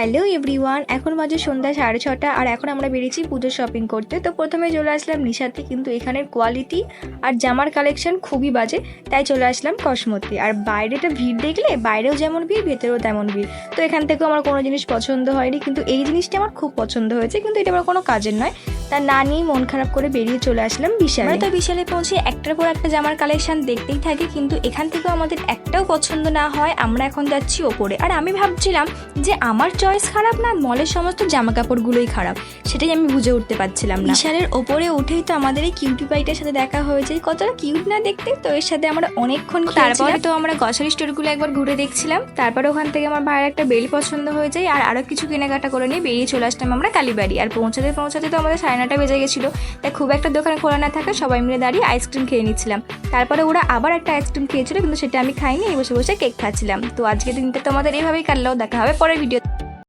Hello everyone, এখন বাজে সন্ধ্যা 6:30 আর এখন আমরা বেরিয়েছি পুজোর শপিং করতে। তো প্রথমে চলে আসলাম নিশাতে, কিন্তু এখানের কোয়ালিটি আর জামার কালেকশন খুবই বাজে, তাই চলে আসলাম কসমোতে। আর বাইরেটা ভিড় দেখলে বাইরেও যেমন ভিড় ভেতরেও তেমন ভিড়। তো এখান থেকেও আমার কোনো জিনিস পছন্দ হয়নি, কিন্তু এই জিনিসটা আমার খুব পছন্দ হয়েছে, কিন্তু এটা আমার কোনো কাজের নয়। তা না নিয়েই মন খারাপ করে বেরিয়ে চলে আসলাম বিশালে। তো বিশালে পৌঁছে একটার পর একটা জামার কালেকশন দেখতেই থাকি, কিন্তু এখান থেকেও আমাদের একটাও পছন্দ না হয় আমরা এখন যাচ্ছি ওপরে। আর আমি ভাবছিলাম যে আমার চয়েস খারাপ না মলের সমস্ত জামা কাপড়গুলোই খারাপ, সেটাই আমি বুঝে উঠতে পারছিলাম না। বিশালের ওপরে উঠেই তো আমাদের এই কিউটি পাইটার সাথে দেখা হয়েছে, কতটা কিউট না দেখতে। তো এর সাথে আমরা অনেকক্ষণ, তারপরে তো আমরা গ্রসারি স্টোরগুলো একবার ঘুরে দেখছিলাম। তারপরে ওখান থেকে আমার ভাইয়ের একটা বেল পছন্দ হয়ে যায়, আর আরও কিছু কেনাকাটা করে নিয়ে বেরিয়ে চলে আসলাম আমরা কালীবাড়ি। আর পৌঁছাতে তো আমাদের 9:30 বেজে গেছিলো। তাই খুব একটা দোকান খোলা না থাকা সবাই মিলে দাঁড়িয়ে আইসক্রিম খেয়ে নিচ্ছিলাম। তারপরে ওরা আবার একটা আইসক্রিম খেয়েছিল, কিন্তু সেটা আমি খাইনি, এই বসে বসে কেক খাচ্ছিলাম। তো আজকে দিনটা তো আমাদের এইভাবেই কাটলেও। দেখা হবে পরের ভিডিও।